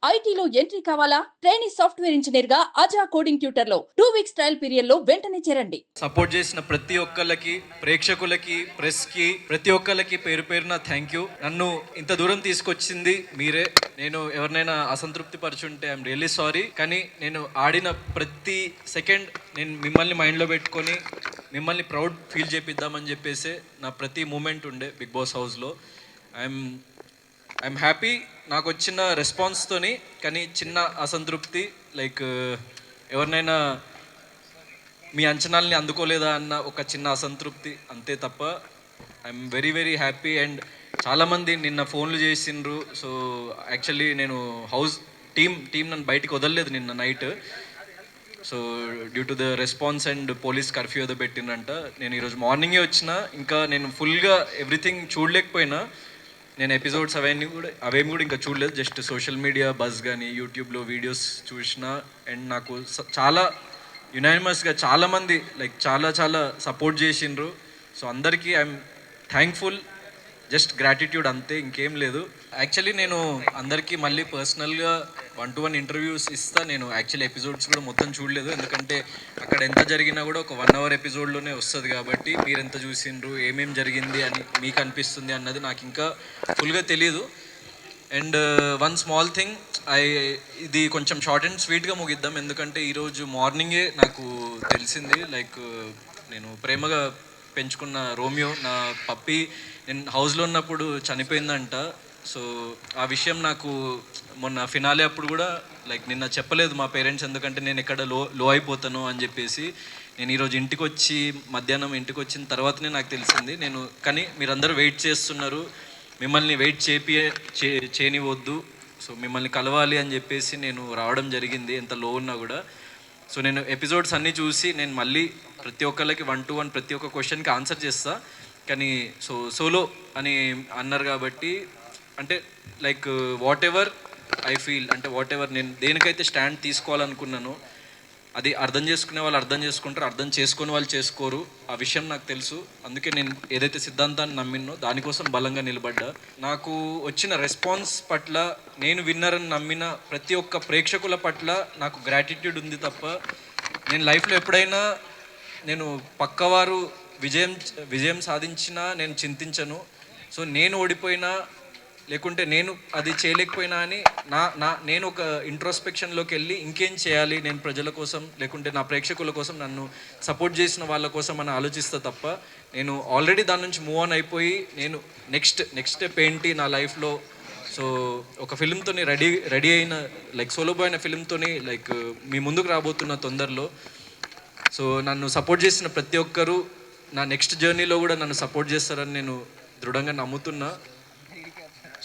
ఐటీలో ఎంట్రీ కావాలా? Trainee software engineer గా అజా కోడింగ్ ట్యూటర్ లో 2 వీక్స్ ట్రయల్ పీరియడ్ లో వెంటనే చేరండి. సపోర్ట్ చేసిన ప్రతి ఒక్కళ్ళకి, ప్రేక్షకులకి, ప్రెస్ కి, ప్రతి ఒక్కళ్ళకి పేరు పేరున థ్యాంక్ యూ. నన్ను ఇంత దూరం తీసుకొచ్చింది మీరే. నేను ఎవరినైనా అసంతృప్తి పరుచుంటే ఐఎమ్ రియల్లీ సారీ. కానీ నేను ఆడిన ప్రతి సెకండ్ నేను మిమ్మల్ని మైండ్లో పెట్టుకొని మిమ్మల్ని ప్రౌడ్ ఫీల్ చేపిద్దామని చెప్పేసి నా ప్రతి మూమెంట్ ఉండే బిగ్ బాస్ హౌస్లో. ఐఎమ్ హ్యాపీ నాకు వచ్చిన రెస్పాన్స్తోని. కానీ చిన్న అసంతృప్తి, లైక్ ఎవరినైనా మీ అంచనాల్ని అందుకోలేదా అన్న ఒక చిన్న అసంతృప్తి, అంతే తప్ప I'm very very happy. And చాలామంది నిన్న ఫోన్లు చేసిండ్రు. సో యాక్చువల్లీ నేను హౌస్ టీం నన్ను బయటికి వదలలేదు నిన్న night. So due to the response and police curfew ఏదో పెట్టిందంట. నేను ఈరోజు మార్నింగే వచ్చిన. ఇంకా నేను ఫుల్గా ఎవ్రీథింగ్ చూడలేకపోయినా. నేను ఎపిసోడ్స్ అవేమి కూడా ఇంకా చూడలేదు. జస్ట్ సోషల్ మీడియా బజ్ కానీ యూట్యూబ్లో వీడియోస్ చూసిన. అండ్ నాకు చాలా యునానిమస్గా చాలామంది లైక్ చాలా సపోర్ట్ చేసిండ్రు. సో అందరికీ ఐఎమ్ థ్యాంక్ఫుల్. జస్ట్ గ్రాటిట్యూడ్, అంతే, ఇంకేం లేదు. యాక్చువల్లీ నేను అందరికీ మళ్ళీ పర్సనల్గా 1-to-1 ఇంటర్వ్యూస్ ఇస్తా. నేను యాక్చువల్లీ ఎపిసోడ్స్ కూడా మొత్తం చూడలేదు, ఎందుకంటే అక్కడ ఎంత జరిగినా కూడా ఒక 1 hour ఎపిసోడ్లోనే వస్తుంది కాబట్టి మీరు ఎంత చూసిండ్రు, ఏమేం జరిగింది అని మీకు అనిపిస్తుంది అన్నది నాకు ఇంకా ఫుల్గా తెలియదు. అండ్ వన్ స్మాల్ థింగ్, ఇది కొంచెం షార్ట్ అండ్ స్వీట్గా ముగిద్దాం, ఎందుకంటే ఈరోజు మార్నింగే నాకు తెలిసింది. లైక్ నేను ప్రేమగా పెంచుకున్న రోమియో, నా పప్పి, నేను హౌస్లో ఉన్నప్పుడు చనిపోయిందంట. సో ఆ విషయం నాకు మొన్న ఫినాలే అప్పుడు కూడా లైక్ నిన్న చెప్పలేదు మా పేరెంట్స్, ఎందుకంటే నేను ఎక్కడ లో అయిపోతాను అని చెప్పేసి. నేను ఈరోజు మధ్యాహ్నం ఇంటికి వచ్చిన తర్వాతనే నాకు తెలిసింది. కానీ మీరందరూ వెయిట్ చేస్తున్నారు, మిమ్మల్ని వెయిట్ చేయనివద్దు, సో మిమ్మల్ని కలవాలి అని చెప్పేసి నేను రావడం జరిగింది, ఎంత లో ఉన్నా కూడా. సో నేను ఎపిసోడ్స్ అన్నీ చూసి నేను మళ్ళీ ప్రతి ఒక్కళ్ళకి 1-to-1 ప్రతి ఒక్క క్వశ్చన్కి ఆన్సర్ చేస్తా. కానీ సోలో అని అన్నారు కాబట్టి, అంటే like what ever I feel, అంటే వాట్ ఎవర్ నేను దేనికైతే స్టాండ్ తీసుకోవాలనుకున్నానో అది అర్థం చేసుకునే వాళ్ళు అర్థం చేసుకుంటారు, అర్థం చేసుకునే వాళ్ళు చేసుకోరు. ఆ విషయం నాకు తెలుసు. అందుకే నేను ఏదైతే సిద్ధాంతాన్ని నమ్మినో దానికోసం బలంగా నిలబడ్డా. నాకు వచ్చిన రెస్పాన్స్ పట్ల, నేను విన్నరని నమ్మిన ప్రతి ఒక్క ప్రేక్షకుల పట్ల నాకు గ్రాటిట్యూడ్ ఉంది తప్ప, నేను లైఫ్లో ఎప్పుడైనా నేను పక్కవారు విజయం సాధించినా నేను చింతించను. సో నేను ఓడిపోయినా లేకుంటే నేను అది చేయలేకపోయినా అని నేను ఒక ఇంట్రోస్పెక్షన్లోకి వెళ్ళి ఇంకేం చేయాలి నేను ప్రజల కోసం, లేకుంటే నా ప్రేక్షకుల కోసం, నన్ను సపోర్ట్ చేసిన వాళ్ళ కోసం అని ఆలోచిస్తా తప్ప, నేను ఆల్రెడీ దాని నుంచి మూవ్ ఆన్ అయిపోయి నేను నెక్స్ట్ స్టెప్ ఏంటి నా లైఫ్లో. సో ఒక ఫిల్మ్తోని రెడీ అయిన, లైక్ సోలో బాయ్ అనే ఫిల్మ్తోని లైక్ మీ ముందుకు రాబోతున్న తొందరలో. సో నన్ను సపోర్ట్ చేసిన ప్రతి ఒక్కరూ నా నెక్స్ట్ జర్నీలో కూడా నన్ను సపోర్ట్ చేస్తారని నేను దృఢంగా నమ్ముతున్నా.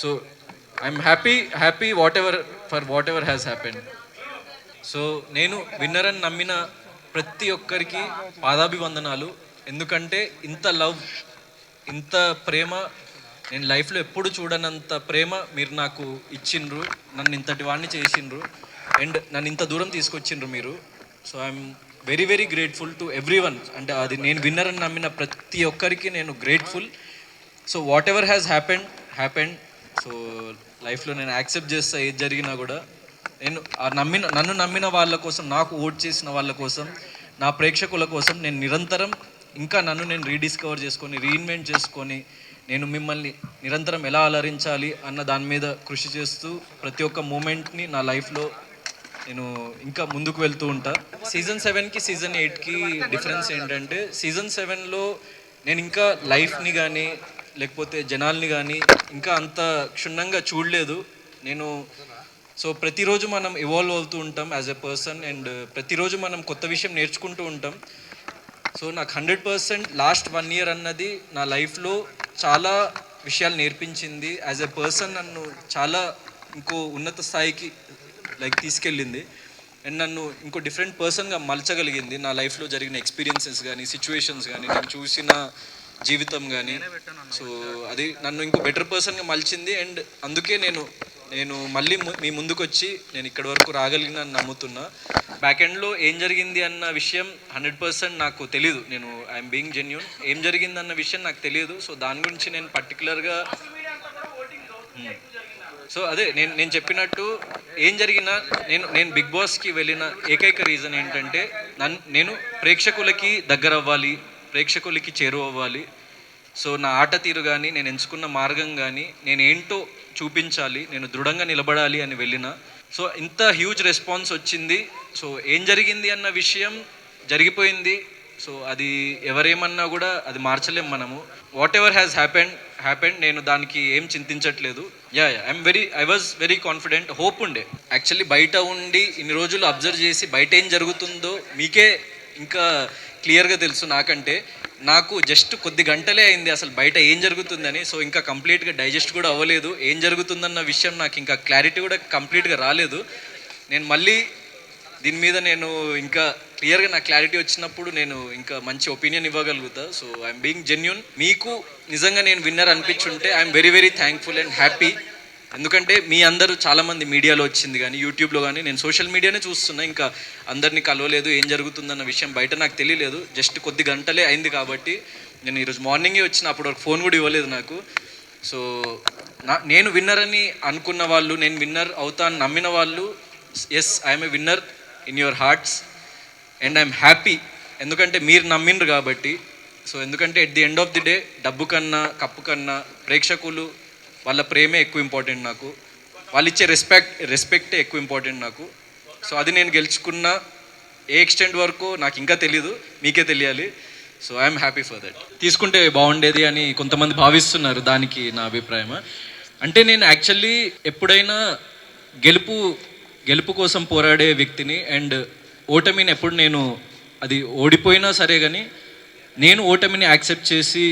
So I'm happy whatever has happened. So నేను విన్నర్ అని నమ్మిన ప్రతి ఒక్కరికి పాదాభివందనాలు. ఎందుకంటే ఇంత లవ్, ఇంత ప్రేమ నేను లైఫ్లో ఎప్పుడు చూడనంత ప్రేమ మీరు నాకు ఇచ్చిండ్రు, నన్ను ఇంతటి వాడిని చేసిండ్రు, అండ్ నన్ను ఇంత దూరం తీసుకొచ్చిండ్రు మీరు. So I'm very very grateful to every one. అంటే అది నేను విన్నర్ అని నమ్మిన ప్రతి ఒక్కరికి నేను grateful. So what ever has happened. So లైఫ్లో నేను యాక్సెప్ట్ చేస్తా ఏది జరిగినా కూడా. నేను నన్ను నమ్మిన వాళ్ళ కోసం, నాకు ఓట్ చేసిన వాళ్ళ కోసం, నా ప్రేక్షకుల కోసం నేను నిరంతరం ఇంకా నన్ను నేను రీడిస్కవర్ చేసుకొని, రీఇన్వెంట్ చేసుకొని, నేను మిమ్మల్ని నిరంతరం ఎలా అలరించాలి అన్న దాని మీద కృషి చేస్తూ ప్రతి ఒక్క మూమెంట్ని నా లైఫ్లో నేను ఇంకా ముందుకు వెళ్తూ ఉంటా. సీజన్ 7కి సీజన్ 8కి డిఫరెన్స్ ఏంటంటే, సీజన్ 7లో నేను ఇంకా లైఫ్ని కానీ లేకపోతే జనాల్ని కానీ ఇంకా అంత క్షుణ్ణంగా చూడలేదు నేను. సో ప్రతిరోజు మనం ఇవాల్వ్ అవుతూ ఉంటాం యాజ్ ఎ పర్సన్, అండ్ ప్రతిరోజు మనం కొత్త విషయం నేర్చుకుంటూ ఉంటాం. సో నాకు 100% లాస్ట్ 1 year అన్నది నా లైఫ్లో చాలా విషయాలు నేర్పించింది. యాజ్ ఎ పర్సన్ నన్ను చాలా ఇంకో ఉన్నత స్థాయికి లైక్ తీసుకెళ్ళింది, అండ్ నన్ను ఇంకో డిఫరెంట్ పర్సన్గా మలచగలిగింది. నా లైఫ్లో జరిగిన ఎక్స్పీరియన్సెస్ కానీ, సిచ్యువేషన్స్ కానీ, నేను చూసిన జీవితం కానీ. సో అది నన్ను ఇంకో బెటర్ పర్సన్గా మలిచింది. అండ్ అందుకే నేను మళ్ళీ మీ ముందుకు వచ్చి నేను ఇక్కడి వరకు రాగలిగినని నమ్ముతున్నా. బ్యాక్ ఎండ్లో ఏం జరిగింది అన్న విషయం 100% నాకు తెలీదు. నేను ఐఎమ్ బీయింగ్ జెన్యూన్, ఏం జరిగింది అన్న విషయం నాకు తెలియదు. సో దాని గురించి నేను పర్టికులర్గా సో అదే నేను చెప్పినట్టు ఏం జరిగినా నేను బిగ్ బాస్కి వెళ్ళిన ఏకైక రీజన్ ఏంటంటే నేను ప్రేక్షకులకి దగ్గర అవ్వాలి, ప్రేక్షకులకి చేరువవ్వాలి. సో నా ఆట తీరు కానీ, నేను ఎంచుకున్న మార్గం కానీ, నేనేంటో చూపించాలి, నేను దృఢంగా నిలబడాలి అని వెళ్ళిన. సో ఇంత హ్యూజ్ రెస్పాన్స్ వచ్చింది. సో ఏం జరిగింది అన్న విషయం జరిగిపోయింది. సో అది ఎవరేమన్నా కూడా అది మార్చలేం మనము. వాట్ ఎవర్ హ్యాస్ హ్యాపెండ్ నేను దానికి ఏం చింతించట్లేదు. I was very confident, hope ఉండే. యాక్చువల్లీ బయట ఉండి ఇన్ని రోజులు అబ్జర్వ్ చేసి బయట ఏం జరుగుతుందో మీకే ఇంకా క్లియర్గా తెలుసు నాకంటే. నాకు జస్ట్ కొద్ది గంటలే అయింది అసలు బయట ఏం జరుగుతుందని. సో ఇంకా కంప్లీట్గా డైజెస్ట్ కూడా అవ్వలేదు. ఏం జరుగుతుందన్న విషయం నాకు ఇంకా క్లారిటీ కూడా కంప్లీట్గా రాలేదు. నేను మళ్ళీ దీని మీద నేను ఇంకా క్లియర్గా నా క్లారిటీ వచ్చినప్పుడు నేను ఇంకా మంచి ఒపీనియన్ ఇవ్వగలుగుతా. So I'm being genuine. మీకు నిజంగా నేను విన్నర్ అనిపించుంటే I'm very very thankful and happy. ఎందుకంటే మీ అందరూ చాలామంది మీడియాలో వచ్చింది కానీ, యూట్యూబ్లో కానీ, నేను సోషల్ మీడియానే చూస్తున్నా. ఇంకా అందరినీ కలవలేదు, ఏం జరుగుతుందన్న విషయం బయట నాకు తెలియలేదు. జస్ట్ కొద్ది గంటలే అయింది కాబట్టి నేను ఈరోజు మార్నింగే వచ్చిన, అప్పుడు వరకు ఫోన్ కూడా ఇవ్వలేదు నాకు. సో నేను విన్నర్ అని అనుకున్న వాళ్ళు, నేను విన్నర్ అవుతా అని నమ్మిన వాళ్ళు, yes I'm a winner in your hearts and I'm happy. ఎందుకంటే మీరు నమ్మిండ్రు కాబట్టి. సో ఎందుకంటే at the end of the day డబ్బు కన్నా, కప్పు కన్నా ప్రేక్షకులు వాళ్ళ ప్రేమే ఎక్కువ ఇంపార్టెంట్ నాకు. వాళ్ళు ఇచ్చే రెస్పెక్టే ఎక్కువ ఇంపార్టెంట్ నాకు. సో అది నేను గెలుచుకున్న. ఏ ఎక్స్టెంట్ వరకు నాకు ఇంకా తెలీదు, మీకే తెలియాలి. So I'm happy for that. తీసుకుంటే బాగుండేది అని కొంతమంది భావిస్తున్నారు, దానికి నా అభిప్రాయం. అంటే నేను యాక్చువల్లీ ఎప్పుడైనా గెలుపు కోసం పోరాడే వ్యక్తిని. అండ్ ఓటమిని ఎప్పుడు నేను అది ఓడిపోయినా సరే కానీ నేను ఓటమిని యాక్సెప్ట్ చేసి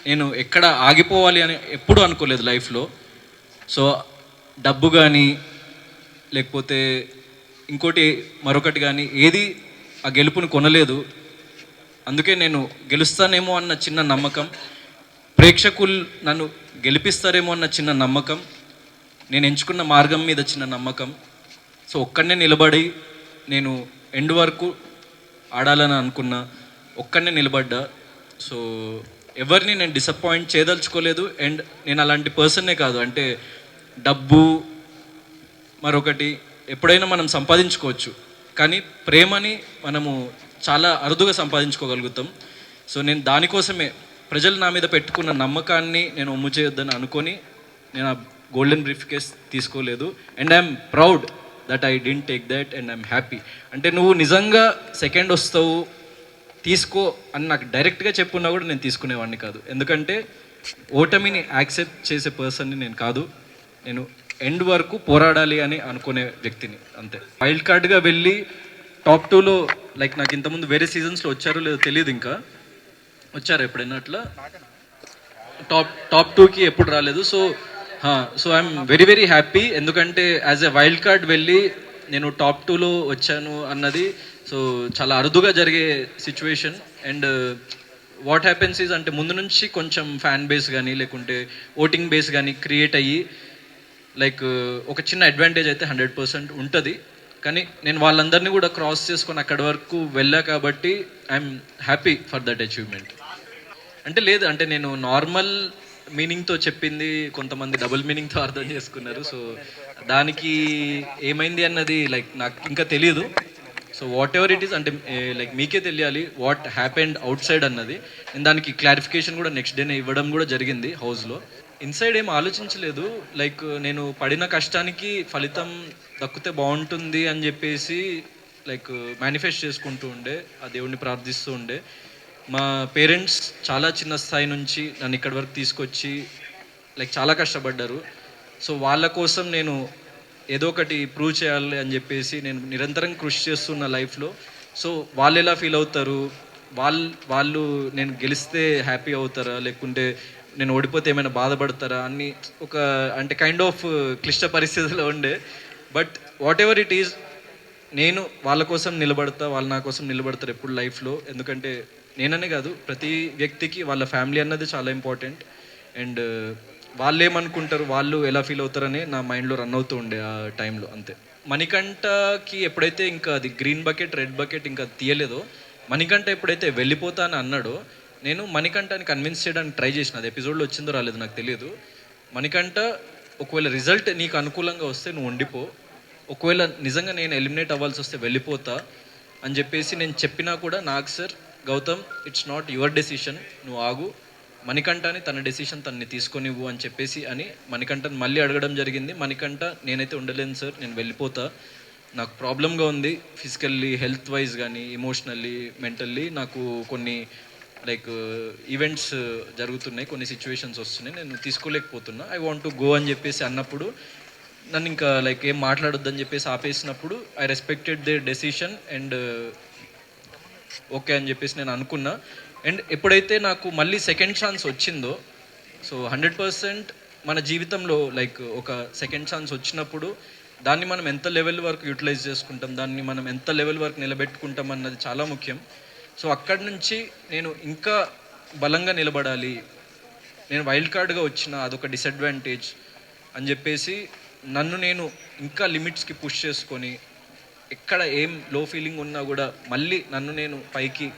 నేను ఎక్కడ ఆగిపోవాలి అని ఎప్పుడూ అనుకోలేదు లైఫ్లో. సో డబ్బు కానీ లేకపోతే ఇంకోటి మరొకటి కానీ ఏది ఆ గెలుపుని కొనలేదు. అందుకే నేను గెలుస్తానేమో అన్న చిన్న నమ్మకం, ప్రేక్షకులు నన్ను గెలిపిస్తారేమో అన్న చిన్న నమ్మకం, నేను ఎంచుకున్న మార్గం మీద చిన్న నమ్మకం. సో ఒక్కడనే నిలబడి నేను ఎండ్ వరకు ఆడాలని అనుకున్నా, ఒక్కడనే నిలబడ్డా. సో ఎవరిని నేను డిసప్పాయింట్ చేయదలుచుకోలేదు. అండ్ నేను అలాంటి పర్సన్నే కాదు. అంటే డబ్బు మరొకటి ఎప్పుడైనా మనం సంపాదించుకోవచ్చు, కానీ ప్రేమని మనము చాలా అరుదుగా సంపాదించుకోగలుగుతాం. సో నేను దానికోసమే ప్రజలు నా మీద పెట్టుకున్న నమ్మకాన్ని నేను ఒమ్ము చేయొద్దని అనుకొని నేను ఆ గోల్డెన్ బ్రీఫ్ కేస్ తీసుకోలేదు. And I'm proud that I didn't take that and I'm happy. అంటే నువ్వు నిజంగా సెకండ్ వస్తావు తీసుకో అని నాకు డైరెక్ట్గా చెప్పున్నా కూడా నేను తీసుకునేవాడిని కాదు. ఎందుకంటే ఓటమిని యాక్సెప్ట్ చేసే పర్సన్ని నేను కాదు. నేను ఎండ్ వరకు పోరాడాలి అని అనుకునే వ్యక్తిని, అంతే. వైల్డ్ కార్డ్గా వెళ్ళి టాప్ 2లో లైక్ నాకు ఇంతకుముందు వేరే సీజన్స్లో వచ్చారో లేదో తెలియదు. ఇంకా వచ్చారు ఎప్పుడైనా అట్లా టాప్ 2కి ఎప్పుడు రాలేదు. So I'm very very happy. ఎందుకంటే యాజ్ ఎ వైల్డ్ కార్డ్ వెళ్ళి నేను టాప్ 2లో వచ్చాను అన్నది సో చాలా అరుదుగా జరిగే situation. And what happens is అంటే ముందు నుంచి కొంచెం ఫ్యాన్ బేస్ కానీ లేకుంటే ఓటింగ్ బేస్ కానీ క్రియేట్ అయ్యి లైక్ ఒక చిన్న అడ్వాంటేజ్ అయితే 100% ఉంటుంది. కానీ నేను వాళ్ళందరినీ కూడా క్రాస్ చేసుకొని అక్కడి వరకు వెళ్ళా కాబట్టి I'm happy for that achievement. అంటే లేదు, అంటే నేను నార్మల్ మీనింగ్తో చెప్పింది కొంతమంది డబుల్ మీనింగ్తో అర్థం చేసుకున్నారు. సో దానికి ఏమైంది అన్నది లైక్ నాకు ఇంకా తెలియదు. So what ever it is అంటే లైక్ మీకే తెలియాలి వాట్ హ్యాపెండ్ అవుట్ సైడ్ అన్నది. నేను దానికి క్లారిఫికేషన్ కూడా నెక్స్ట్ డేనే ఇవ్వడం కూడా జరిగింది హౌస్లో. ఇన్సైడ్ ఏం ఆలోచించలేదు. లైక్ నేను పడిన కష్టానికి ఫలితం దక్కితే బాగుంటుంది అని చెప్పేసి లైక్ మేనిఫెస్ట్ చేసుకుంటూ ఉండే, ఆ దేవుడిని ప్రార్థిస్తూ ఉండే. మా పేరెంట్స్ చాలా చిన్న స్థాయి నుంచి నన్ను ఇక్కడి వరకు తీసుకొచ్చి లైక్ చాలా కష్టపడ్డారు. సో వాళ్ళ కోసం నేను ఏదో ఒకటి ప్రూవ్ చేయాలి అని చెప్పేసి నేను నిరంతరం కృషి చేస్తున్న లైఫ్లో. సో వాళ్ళు ఎలా ఫీల్ అవుతారు, వాళ్ళు నేను గెలిస్తే హ్యాపీ అవుతారా లేకుంటే నేను ఓడిపోతే ఏమైనా బాధపడతారా అని ఒక అంటే కైండ్ ఆఫ్ క్లిష్ట పరిస్థితిలో ఉండే. But what ever it is నేను వాళ్ళ కోసం నిలబడతా, వాళ్ళు నా కోసం నిలబడతారు ఎప్పుడు లైఫ్లో. ఎందుకంటే నేననే కాదు ప్రతి వ్యక్తికి వాళ్ళ ఫ్యామిలీ అన్నది చాలా ఇంపార్టెంట్. అండ్ వాళ్ళు ఏమనుకుంటారు, వాళ్ళు ఎలా ఫీల్ అవుతారని నా మైండ్లో రన్ అవుతూ ఉండే ఆ టైంలో, అంతే. మణికంఠకి ఎప్పుడైతే ఇంకా అది గ్రీన్ బకెట్ రెడ్ బకెట్ ఇంకా తీయలేదో, మణికంఠ ఎప్పుడైతే వెళ్ళిపోతా అని అన్నాడో నేను మణికంఠని కన్విన్స్ చేయడానికి ట్రై చేసిన. అది ఎపిసోడ్లో వచ్చిందో రాలేదు నాకు తెలియదు. మణికంఠ ఒకవేళ రిజల్ట్ నీకు అనుకూలంగా వస్తే నువ్వు ఉండిపో, ఒకవేళ నిజంగా నేను ఎలిమినేట్ అవ్వాల్సి వస్తే వెళ్ళిపోతా అని చెప్పేసి నేను చెప్పినా కూడా నాకు sir Gautam it's not your decision, నువ్వు ఆగు, మణికంఠని తన డెసిషన్ తనని తీసుకొనివ్వు అని చెప్పేసి అని మణికంఠని మళ్ళీ అడగడం జరిగింది. మణికంఠ నేనైతే ఉండలేను సార్, నేను వెళ్ళిపోతా, నాకు ప్రాబ్లంగా ఉంది ఫిజికల్లీ, హెల్త్ వైజ్ కానీ ఎమోషనల్లీ, మెంటల్లీ నాకు కొన్ని లైక్ ఈవెంట్స్ జరుగుతున్నాయి, కొన్ని సిచ్యువేషన్స్ వస్తున్నాయి, నేను తీసుకోలేకపోతున్నా, ఐ వాంట్ టు గో అని చెప్పేసి అన్నప్పుడు నన్ను ఇంకా లైక్ ఏం మాట్లాడొద్దని చెప్పేసి ఆపేసినప్పుడు I respected the decision and okay అని చెప్పేసి నేను అనుకున్నా. అండ్ ఎప్పుడైతే నాకు మళ్ళీ సెకండ్ ఛాన్స్ వచ్చిందో, సో 100% మన జీవితంలో లైక్ ఒక సెకండ్ ఛాన్స్ వచ్చినప్పుడు దాన్ని మనం ఎంత లెవెల్ వరకు యూటిలైజ్ చేసుకుంటాం, దాన్ని మనం ఎంత లెవెల్ వరకు నిలబెట్టుకుంటాం అన్నది చాలా ముఖ్యం. సో అక్కడి నుంచి నేను ఇంకా బలంగా నిలబడాలి, నేను వైల్డ్ కార్డ్గా వచ్చిన అదొక డిసడ్వాంటేజ్ అని చెప్పేసి నన్ను నేను ఇంకా లిమిట్స్కి పుష్ చేసుకొని ఎక్కడ ఏం లో ఫీలింగ్ ఉన్నా కూడా మళ్ళీ నన్ను నేను పైకి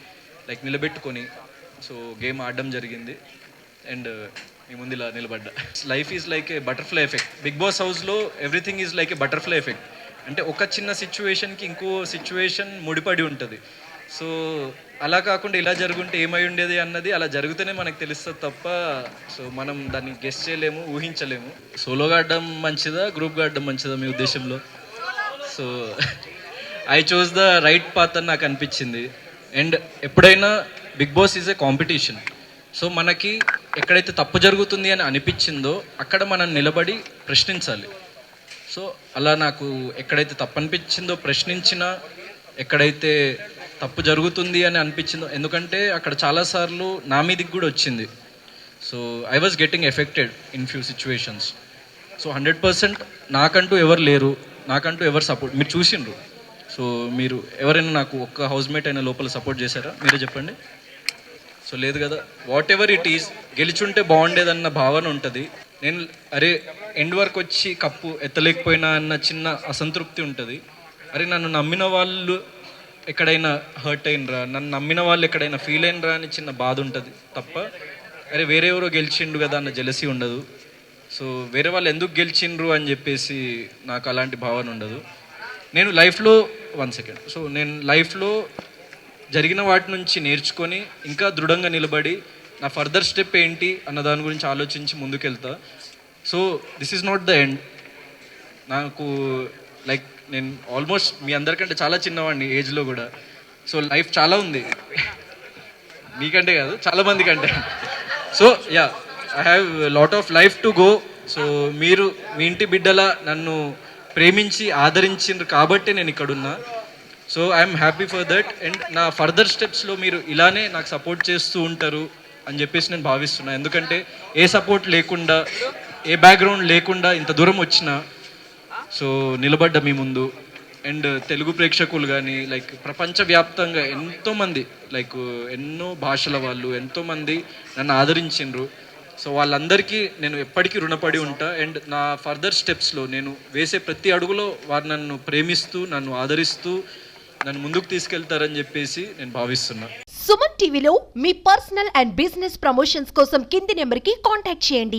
లైక్ నిలబెట్టుకొని సో గేమ్ ఆడడం జరిగింది అండ్ మీ ముందు ఇలా నిలబడ్డా. Life is like a butterfly effect. Bigg Boss హౌస్లో everything is like a butterfly effect. అంటే ఒక చిన్న సిచ్యువేషన్కి ఇంకో సిచ్యువేషన్ ముడిపడి ఉంటుంది. సో అలా కాకుండా ఇలా జరుగుంటే ఏమై ఉండేది అన్నది అలా జరిగితేనే మనకు తెలుస్తుంది తప్ప సో మనం దాన్ని గెస్ చేయలేము, ఊహించలేము. సోలోగా ఆడడం మంచిదా, గ్రూప్గా ఆడడం మంచిదా మీ ఉద్దేశంలో? So I choose the right path అని నాకు అనిపించింది. అండ్ ఎప్పుడైనా Bigg Boss is a competition. So మనకి ఎక్కడైతే తప్పు జరుగుతుంది అని అనిపించిందో అక్కడ మనం నిలబడి ప్రశ్నించాలి. సో అలా నాకు ఎక్కడైతే తప్పు అనిపించిందో ప్రశ్నించినా, ఎక్కడైతే తప్పు జరుగుతుంది అని అనిపించిందో, ఎందుకంటే అక్కడ చాలాసార్లు నా మీదికి కూడా వచ్చింది. So I was getting affected in few situations. So 100% నాకంటూ ఎవరు లేరు, నాకంటూ ఎవరు సపోర్ట్ మీరు చూసిండ్రు. సో మీరు ఎవరైనా నాకు ఒక్క హౌస్మేట్ అయినా లోపల సపోర్ట్ చేశారా? మీరే చెప్పండి. సో లేదు కదా. వాట్ ఎవర్ ఇట్ ఈస్, గెలిచుంటే బాగుండేదన్న భావన ఉంటుంది. నేను అరే ఎండ్ వరకు వచ్చి కప్పు ఎత్తలేకపోయినా అన్న చిన్న అసంతృప్తి ఉంటుంది. అరే నన్ను నమ్మిన వాళ్ళు ఎక్కడైనా హర్ట్ అయినరా, నన్ను నమ్మిన వాళ్ళు ఎక్కడైనా ఫీల్ అయినరా అని చిన్న బాధ ఉంటుంది తప్ప అరే వేరే ఎవరో గెలిచిండు కదా అన్న జెలసీ ఉండదు. సో వేరే వాళ్ళు ఎందుకు గెలిచిండ్రు అని చెప్పేసి నాకు అలాంటి భావన ఉండదు. నేను లైఫ్లో నేను లైఫ్లో జరిగిన వాటి నుంచి నేర్చుకొని ఇంకా దృఢంగా నిలబడి నా ఫర్దర్ స్టెప్ ఏంటి అన్న దాని గురించి ఆలోచించి ముందుకెళ్తా. So this is not the end. నాకు లైక్ నేను ఆల్మోస్ట్ మీ అందరికంటే చాలా చిన్నవాడిని ఏజ్లో కూడా. సో లైఫ్ చాలా ఉంది, మీకంటే కాదు చాలామంది కంటే. So yeah, I have lot of life to go. సో మీరు మీ ఇంటి బిడ్డలా నన్ను ప్రేమించి ఆదరించిండ్రు కాబట్టి నేను ఇక్కడున్నా. So I'm happy for that. And నా ఫర్దర్ స్టెప్స్లో మీరు ఇలానే నాకు సపోర్ట్ చేస్తూ ఉంటారు అని చెప్పేసి నేను భావిస్తున్నాను. ఎందుకంటే ఏ సపోర్ట్ లేకుండా, ఏ బ్యాక్గ్రౌండ్ లేకుండా ఇంత దూరం వచ్చినా సో నిలబడ్డా మీ ముందు. అండ్ తెలుగు ప్రేక్షకులు కానీ లైక్ ప్రపంచవ్యాప్తంగా ఎంతోమంది లైక్ ఎన్నో భాషల వాళ్ళు ఎంతోమంది నన్ను ఆదరించిండ్రు. సో వాళ్ళందరికీ నేను ఎప్పటికీ రుణపడి ఉంటా. అండ్ నా ఫర్దర్ స్టెప్స్లో నేను వేసే ప్రతి అడుగులో వారు నన్ను ప్రేమిస్తూ, నన్ను ఆదరిస్తూ, నన్ను ముందుకు తీసుకెళ్తారని చెప్పేసి నేను భావిస్తున్నా. సుమన్ టీవీలో మీ పర్సనల్ అండ్ బిజినెస్ ప్రమోషన్స్ కోసం కింది నెంబర్కి కాంటాక్ట్ చేయండి.